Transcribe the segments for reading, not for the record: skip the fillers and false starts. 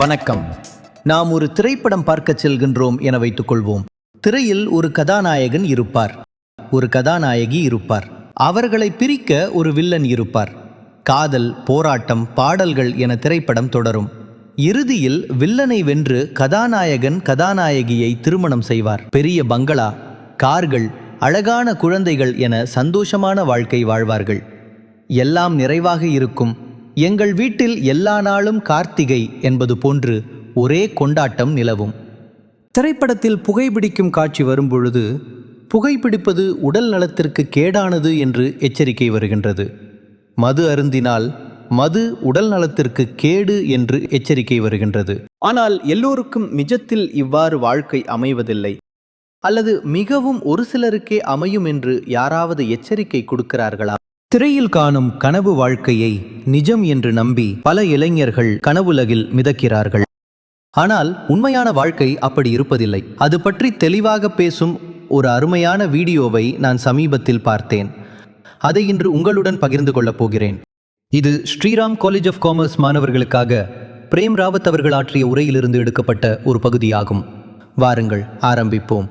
வணக்கம். நாம் ஒரு திரைப்படம் பார்க்கச் செல்கின்றோம் என வைத்துக் கொள்வோம். திரையில் ஒரு கதாநாயகன் இருப்பார், ஒரு கதாநாயகி இருப்பார். அவர்களை பிரிக்க ஒரு வில்லன் இருப்பார். காதல், போராட்டம், பாடல்கள் என திரைப்படம் தொடரும். இறுதியில் வில்லனை வென்று கதாநாயகன் கதாநாயகியை திருமணம் செய்வார். பெரிய பங்களா, கார்கள், அழகான குழந்தைகள் என சந்தோஷமான வாழ்க்கை வாழ்வார்கள். எல்லாம் நிறைவாக இருக்கும். எங்கள் வீட்டில் எல்லா நாளும் கார்த்திகை என்பது போன்று ஒரே கொண்டாட்டம் நிலவும். திரைப்படத்தில் புகைப்பிடிக்கும் காட்சி வரும்பொழுது புகைப்பிடிப்பது உடல் நலத்திற்கு கேடானது என்று எச்சரிக்கை வருகின்றது. மது அருந்தினால் மது உடல் நலத்திற்கு கேடு என்று எச்சரிக்கை வருகின்றது. ஆனால் எல்லோருக்கும் நிஜத்தில் இவ்வாறு வாழ்க்கை அமைவதில்லை, அல்லது மிகவும் ஒரு சிலருக்கே அமையும் என்று யாராவது எச்சரிக்கை கொடுக்கிறார்களா? திரையில் காணும் கனவு வாழ்க்கையை நிஜம் என்று நம்பி பல இளைஞர்கள் கனவுலகில் மிதக்கிறார்கள். ஆனால் உண்மையான வாழ்க்கை அப்படி இருப்பதில்லை. அது பற்றி தெளிவாக பேசும் ஒரு அருமையான வீடியோவை நான் சமீபத்தில் பார்த்தேன். அதை இன்று உங்களுடன் பகிர்ந்து கொள்ளப் போகிறேன். இது ஸ்ரீராம் காலேஜ் ஆஃப் காமர்ஸ் மாணவர்களுக்காக பிரேம் ராவத் அவர்கள் ஆற்றிய உரையிலிருந்து எடுக்கப்பட்ட ஒரு பகுதியாகும். வாருங்கள் ஆரம்பிப்போம்.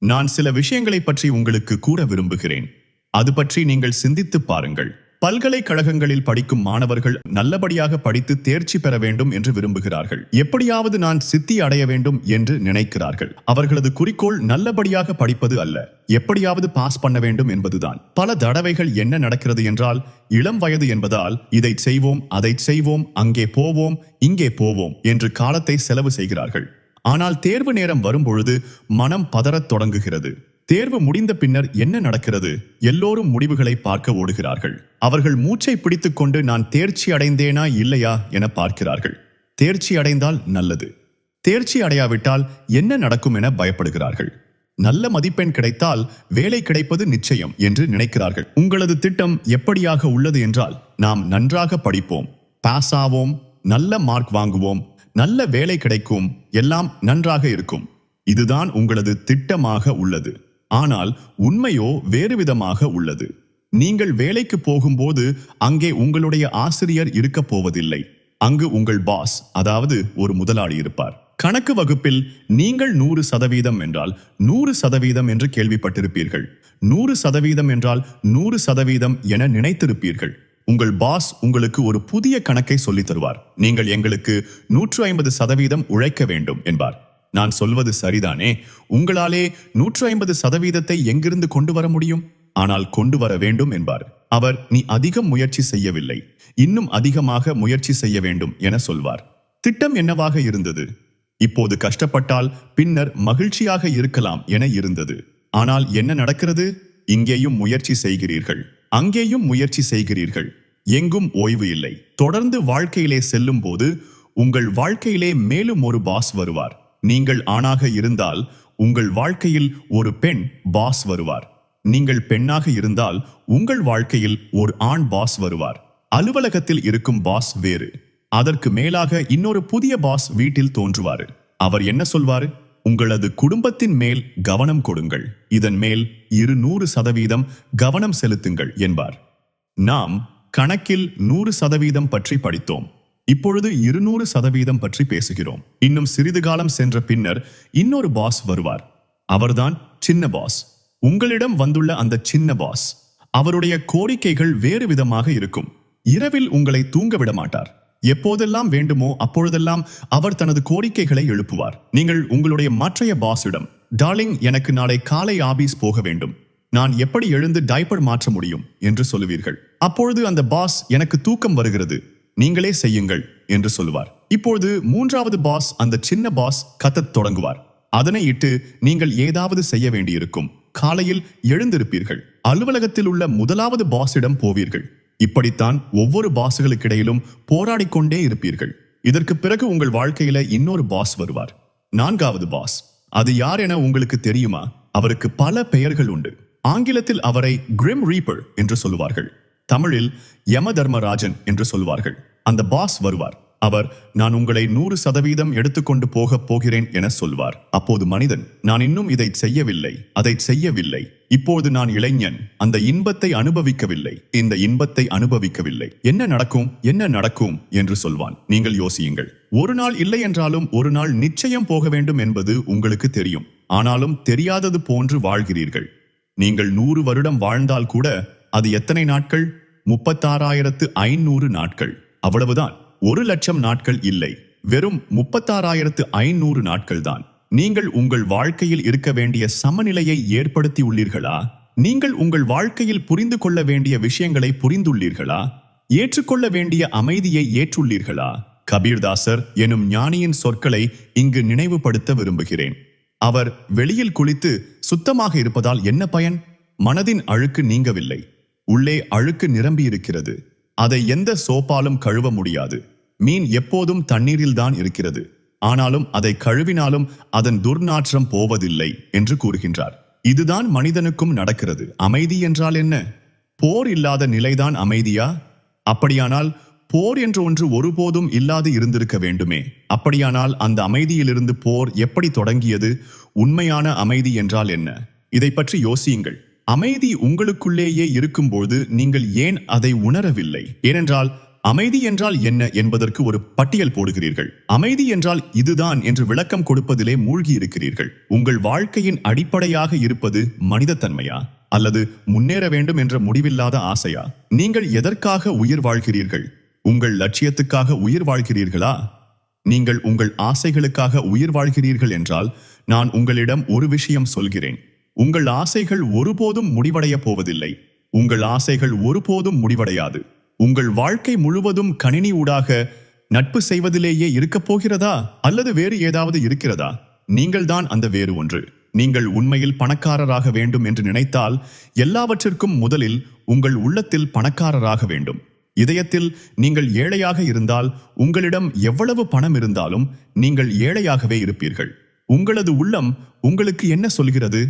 நான் சில விஷயங்களை பற்றி உங்களுக்கு கூற விரும்புகிறேன். அது பற்றி நீங்கள் சிந்தித்து பாருங்கள். பல்கலைக்கழகங்களில் படிக்கும் மாணவர்கள் நல்லபடியாக படித்து தேர்ச்சி பெற வேண்டும் என்று விரும்புகிறார்கள். எப்படியாவது நான் சித்தி அடைய வேண்டும் என்று நினைக்கிறார்கள். அவர்களது குறிக்கோள் நல்லபடியாக படிப்பது அல்ல, எப்படியாவது பாஸ் பண்ண வேண்டும் என்பதுதான். பல தடவைகள் என்ன நடக்கிறது என்றால், இளம் வயது என்பதால் இதை செய்வோம், அதை செய்வோம், அங்கே போவோம், இங்கே போவோம் என்று காலத்தை செலவு செய்கிறார்கள். ஆனால் தேர்வு நேரம் வரும்பொழுது மனம் பதறத் தொடங்குகிறது. தேர்வு முடிந்த பின்னர் என்ன நடக்கிறது? எல்லோரும் முடிவுகளை பார்க்க ஓடுகிறார்கள். அவர்கள் மூச்சை பிடித்துக் கொண்டு நான் தேர்ச்சி அடைந்தேனா இல்லையா என பார்க்கிறார்கள். தேர்ச்சி அடைந்தால் நல்லது, தேர்ச்சி அடையாவிட்டால் என்ன நடக்கும் என பயப்படுகிறார்கள். நல்ல மதிப்பெண் கிடைத்தால் வேலை கிடைப்பது நிச்சயம் என்று நினைக்கிறார்கள். உங்களது திட்டம் எப்படியாக உள்ளது என்றால், நாம் நன்றாக படிப்போம், பாஸ் ஆவோம், நல்ல மார்க் வாங்குவோம், நல்ல வேலை கிடைக்கும், எல்லாம் நன்றாக இருக்கும். இதுதான் உங்களது திட்டமாக உள்ளது. ஆனால் உண்மையோ வேறு விதமாக உள்ளது. நீங்கள் வேலைக்கு போகும்போது அங்கே உங்களுடைய ஆசிரியர் இருக்க போவதில்லை. அங்கு உங்கள் பாஸ், அதாவது ஒரு முதலாளி இருப்பார். கணக்கு வகுப்பில் நீங்கள் 100% என்றால் 100% என்று கேள்விப்பட்டிருப்பீர்கள். 100% என்றால் 100% என நினைத்திருப்பீர்கள். உங்கள் பாஸ் உங்களுக்கு ஒரு புதிய கணக்கை சொல்லித் தருவார். நீங்கள் எங்களுக்கு 150% உழைக்க வேண்டும் என்பார். நான் சொல்வது சரிதானே? உங்களாலே 150% எங்கிருந்து கொண்டு வர முடியும்? ஆனால் கொண்டு வர வேண்டும் என்பார். அவர், நீ அதிகம் முயற்சி செய்யவில்லை, இன்னும் அதிகமாக முயற்சி செய்ய வேண்டும் என சொல்வார். திட்டம் என்னவாக இருந்தது? இப்போது கஷ்டப்பட்டால் பின்னர் மகிழ்ச்சியாக இருக்கலாம் என இருந்தது. ஆனால் என்ன நடக்கிறது? இங்கேயும் முயற்சி செய்கிறீர்கள், அங்கேயும் முயற்சி செய்கிறீர்கள், எங்கும் ஓய்வு இல்லை. தொடர்ந்து வாழ்க்கையிலே செல்லும் போது உங்கள் வாழ்க்கையிலே மேலும் ஒரு பாஸ் வருவார். நீங்கள் ஆணாக இருந்தால் உங்கள் வாழ்க்கையில் ஒரு பெண் பாஸ் வருவார். நீங்கள் பெண்ணாக இருந்தால் உங்கள் வாழ்க்கையில் ஒரு ஆண் பாஸ் வருவார். அலுவலகத்தில் இருக்கும் பாஸ் வேறு, அதற்கு மேலாக இன்னொரு புதிய பாஸ் வீட்டில் தோன்றுவார். அவர் என்ன சொல்வார்? உங்களது குடும்பத்தின் மேல் கவனம் கொடுங்கள், இதன் மேல் 200% கவனம் செலுத்துங்கள் என்பார். நாம் கணக்கில் 100% பற்றி படித்தோம். இப்பொழுது 200% பற்றி பேசுகிறோம். இன்னும் சிறிது காலம் சென்ற பின்னர் இன்னொரு பாஸ் வருவார். அவர்தான் சின்ன பாஸ். உங்களிடம் வந்துள்ள அந்த சின்ன பாஸ், அவருடைய கோரிக்கைகள் வேறு விதமாக இருக்கும். இரவில் உங்களை தூங்க விட மாட்டார். எப்போதெல்லாம் வேண்டுமோ அப்பொழுதெல்லாம் அவர் தனது கோரிக்கைகளை எழுப்புவார். நீங்கள் உங்களுடைய மற்றைய பாஸிடம், டார்லிங், எனக்கு நாளை காலை ஆபீஸ் போக வேண்டும், நான் எப்படி எழுந்து டைப்பர் மாற்ற முடியும் என்று சொல்லுவீர்கள். அப்பொழுது அந்த பாஸ், எனக்கு தூக்கம் வருகிறது, நீங்களே செய்யுங்கள் என்று சொல்லுவார். இப்பொழுது மூன்றாவது பாஸ், அந்த சின்ன பாஸ் கத்தத் தொடங்குவார். அதனை இட்டு நீங்கள் ஏதாவது செய்ய வேண்டியிருக்கும். காலையில் எழுந்திருப்பீர்கள், அலுவலகத்தில் உள்ள முதலாவது பாஸிடம் போவீர்கள். இப்படித்தான் ஒவ்வொரு பாஸ்களுக்கிடையிலும் போராடிக்கொண்டே இருப்பீர்கள். இதற்கு பிறகு உங்கள் வாழ்க்கையில இன்னொரு பாஸ் வருவார், 4வது பாஸ். அது யார் என உங்களுக்கு தெரியுமா? அவருக்கு பல பெயர்கள் உண்டு. ஆங்கிலத்தில் அவரை கிரிம் ரீப்பர் என்று சொல்லுவார்கள். தமிழில் யம தர்மராஜன் என்று சொல்வார்கள். அந்த பாஸ் வருவார். அவர், நான் உங்களை 100% எடுத்துக்கொண்டு போகிறேன் என சொல்வார். அப்போது மனிதன், நான் இன்னும் இதை செய்யவில்லை, அதை செய்யவில்லை, இப்போது நான் இளைஞன், அந்த இன்பத்தை அனுபவிக்கவில்லை, இந்த இன்பத்தை அனுபவிக்கவில்லை, என்ன நடக்கும் என்று சொல்வான். நீங்கள் யோசியுங்கள். ஒரு நாள் இல்லை என்றாலும் ஒரு நாள் நிச்சயம் போக வேண்டும் என்பது உங்களுக்கு தெரியும். ஆனாலும் தெரியாதது போன்று வாழ்கிறீர்கள். நீங்கள் 100 வருடம் வாழ்ந்தால் கூட அது எத்தனை நாட்கள்? 36,500 நாட்கள். அவ்வளவுதான். 1,00,000 நாட்கள் இல்லை, வெறும் 36,500 நாட்கள் தான். நீங்கள் உங்கள் வாழ்க்கையில் இருக்க வேண்டிய சமநிலையை ஏற்படுத்தி உள்ளீர்களா? நீங்கள் உங்கள் வாழ்க்கையில் புரிந்து கொள்ள வேண்டிய விஷயங்களை புரிந்துள்ளீர்களா? ஏற்றுக்கொள்ள வேண்டிய அமைதியை ஏற்றுள்ளீர்களா? கபீர்தாசர் எனும் ஞானியின் சொற்களை இங்கு நினைவுபடுத்த விரும்புகிறேன். அவர் வெளியில் குளித்து சுத்தமாக இருப்பதால் என்ன பயன்? மனதின் அழுக்கு நீங்கவில்லை, உள்ளே அழுக்கு நிரம்பி இருக்கிறது. அதை எந்த சோப்பாலும் கழுவ முடியாது. மீன் எப்போதும் தண்ணீரில்தான் இருக்கிறது, ஆனாலும் அதை கழுவினாலும் அதன் துர்நாற்றம் போவதில்லை என்று கூறுகின்றார். இதுதான் மனிதனுக்கும் நடக்கிறது. அமைதி என்றால் என்ன? போர் இல்லாத நிலைதான் அமைதியா? அப்படியானால் போர் என்ற ஒன்று ஒருபோதும் இல்லாது இருந்திருக்க வேண்டுமே. அப்படியானால் அந்த அமைதியிலிருந்து போர் எப்படி தொடங்கியது? உண்மையான அமைதி என்றால் என்ன? இதை பற்றி யோசியுங்கள். அமைதி உங்களுக்குள்ளேயே இருக்கும்போது நீங்கள் ஏன் அதை உணரவில்லை? ஏனென்றால் அமைதி என்றால் என்ன என்பதற்கு ஒரு பட்டியல் போடுகிறீர்கள். அமைதி என்றால் இதுதான் என்று விளக்கம் கொடுப்பதிலே மூழ்கி இருக்கிறீர்கள். உங்கள் வாழ்க்கையின் அடிப்படையாக இருப்பது மனிதத்தன்மையா, அல்லது முன்னேற வேண்டும் என்ற முடிவில்லாத ஆசையா? நீங்கள் எதற்காக உயிர் வாழ்கிறீர்கள்? உங்கள் லட்சியத்துக்காக உயிர் வாழ்கிறீர்களா? நீங்கள் உங்கள் ஆசைகளுக்காக உயிர் வாழ்கிறீர்கள் என்றால் நான் உங்களிடம் ஒரு விஷயம் சொல்கிறேன். உங்கள் ஆசைகள் ஒருபோதும் முடிவடைய போவதில்லை. உங்கள் ஆசைகள் ஒருபோதும் முடிவடையாது. உங்கள் வாழ்க்கை முழுவதும் கணினி ஊடாக நட்பு செய்வதிலேயே இருக்கப் போகிறதா, அல்லது வேறு ஏதாவது இருக்கிறதா? நீங்கள் தான் அந்த வேறு ஒன்று. நீங்கள் உண்மையில் பணக்காரராக வேண்டும் என்று நினைத்தால் எல்லாவற்றிற்கும் முதலில் உங்கள் உள்ளத்தில் பணக்காரராக வேண்டும். இதயத்தில் நீங்கள் ஏழையாக இருந்தால் உங்களிடம் எவ்வளவு பணம் இருந்தாலும் நீங்கள் ஏழையாகவே இருப்பீர்கள். உங்களது உள்ளம் உங்களுக்கு என்ன சொல்கிறது?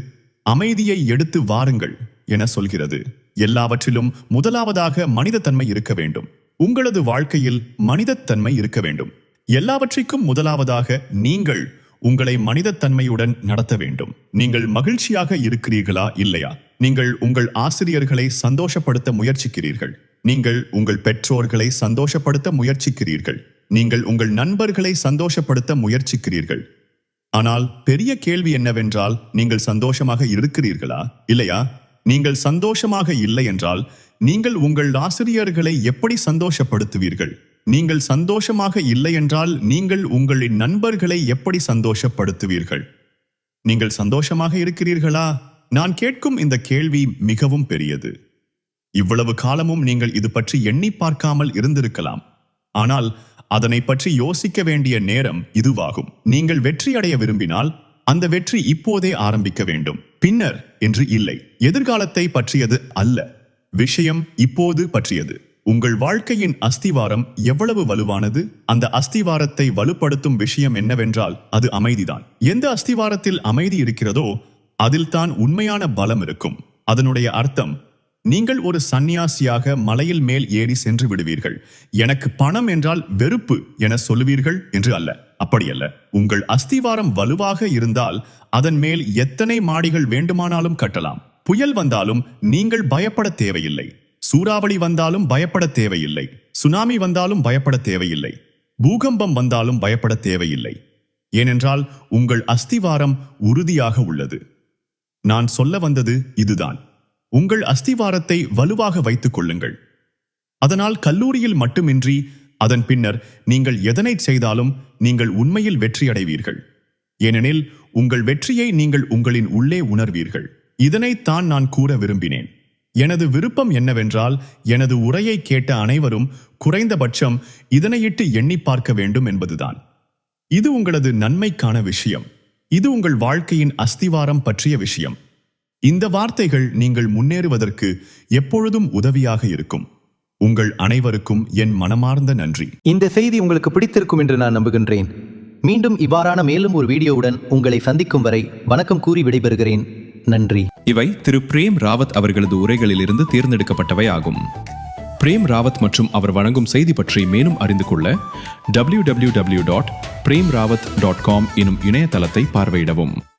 அமைதியை எடுத்து வாருங்கள் என சொல்கிறது. எல்லாவற்றிலும் முதலாவதாக மனிதத்தன்மை இருக்க வேண்டும். உங்களது வாழ்க்கையில் மனிதத்தன்மை இருக்க வேண்டும். எல்லாவற்றிற்கும் முதலாவதாக நீங்கள் உங்களை மனிதத்தன்மையுடன் நடத்த வேண்டும். நீங்கள் மகிழ்ச்சியாக இருக்கிறீர்களா இல்லையா? நீங்கள் உங்கள் ஆசிரியர்களை சந்தோஷப்படுத்த முயற்சிக்கிறீர்கள். நீங்கள் உங்கள் பெற்றோர்களை சந்தோஷப்படுத்த முயற்சிக்கிறீர்கள். நீங்கள் உங்கள் நண்பர்களை சந்தோஷப்படுத்த முயற்சிக்கிறீர்கள். ஆனால் பெரிய கேள்வி என்னவென்றால், நீங்கள் சந்தோஷமாக இருக்கிறீர்களா இல்லையா? நீங்கள் சந்தோஷமாக இல்லை என்றால் நீங்கள் உங்கள் ஆசிரியர்களை எப்படி சந்தோஷப்படுத்துவீர்கள்? நீங்கள் சந்தோஷமாக இல்லை என்றால் நீங்கள் உங்களின் நண்பர்களை எப்படி சந்தோஷப்படுத்துவீர்கள்? நீங்கள் சந்தோஷமாக இருக்கிறீர்களா? நான் கேட்கும் இந்த கேள்வி மிகவும் பெரியது. இவ்வளவு காலமும் நீங்கள் இது பற்றி எண்ணி பார்க்காமல் இருந்திருக்கலாம். ஆனால் அதனை பற்றி யோசிக்க வேண்டிய நேரம் இதுவாகும். நீங்கள் வெற்றி அடைய விரும்பினால் அந்த வெற்றி இப்போதே ஆரம்பிக்க வேண்டும். பின்னர் என்று இல்லை. எதிர்காலத்தை பற்றியது அல்ல, விஷயம் இப்போது பற்றியது. உங்கள் வாழ்க்கையின் அஸ்திவாரம் எவ்வளவு வலுவானது? அந்த அஸ்திவாரத்தை வலுப்படுத்தும் விஷயம் என்னவென்றால் அது அமைதிதான். எந்த அஸ்திவாரத்தில் அமைதி இருக்கிறதோ அதில் தான் உண்மையான பலம் இருக்கும். அதனுடைய அர்த்தம், நீங்கள் ஒரு சந்நியாசியாக மலையில் மேல் ஏறி சென்று விடுவீர்கள். எனக்கு பணம் என்றால் வெறுப்பு என சொல்லுவீர்கள் என்று அல்ல. அப்படியல்ல. உங்கள் அஸ்திவாரம் வலுவாக இருந்தால் அதன் மேல் எத்தனை மாடிகள் வேண்டுமானாலும் கட்டலாம். புயல் வந்தாலும் நீங்கள் பயப்பட தேவையில்லை. சூறாவளி வந்தாலும் பயப்பட தேவையில்லை. சுனாமி வந்தாலும் பயப்பட தேவையில்லை. பூகம்பம் வந்தாலும் பயப்பட தேவையில்லை. ஏனென்றால் உங்கள் அஸ்திவாரம் உறுதியாக உள்ளது. நான் சொல்ல வந்தது இதுதான். உங்கள் அஸ்திவாரத்தை வலுவாக வைத்துக் கொள்ளுங்கள். அதனால் கல்லூரியில் மட்டுமின்றி அதன் பின்னர் நீங்கள் எதனை செய்தாலும் நீங்கள் உண்மையில் வெற்றியடைவீர்கள். ஏனெனில் உங்கள் வெற்றியை நீங்கள் உங்களின் உள்ளே உணர்வீர்கள். இதனைத்தான் நான் கூற விரும்பினேன். எனது விருப்பம் என்னவென்றால், எனது உரையை கேட்ட அனைவரும் குறைந்தபட்சம் இதனையிட்டு எண்ணி பார்க்க வேண்டும் என்பதுதான். இது உங்களது நன்மைக்கான விஷயம். இது உங்கள் வாழ்க்கையின் அஸ்திவாரம் பற்றிய விஷயம். இந்த வார்த்தைகள் நீங்கள் முன்னேறுவதற்கு எப்பொழுதும் உதவியாக இருக்கும். உங்கள் அனைவருக்கும் என் மனமார்ந்த நன்றி. இந்த செய்தி உங்களுக்கு பிடித்திருக்கும் என்று நான் நம்புகின்றேன். மீண்டும் இவ்வாறான மேலும் ஒரு வீடியோவுடன் உங்களை சந்திக்கும் வரை வணக்கம் கூறி விடைபெறுகிறேன். நன்றி. இவை திரு பிரேம் ராவத் அவர்களது உரைகளிலிருந்து தேர்ந்தெடுக்கப்பட்டவை ஆகும். பிரேம் ராவத் மற்றும் அவர் வழங்கும் செய்தி பற்றி மேலும் அறிந்து கொள்ள www.premrawat.com எனும் இணையதளத்தை பார்வையிடவும்.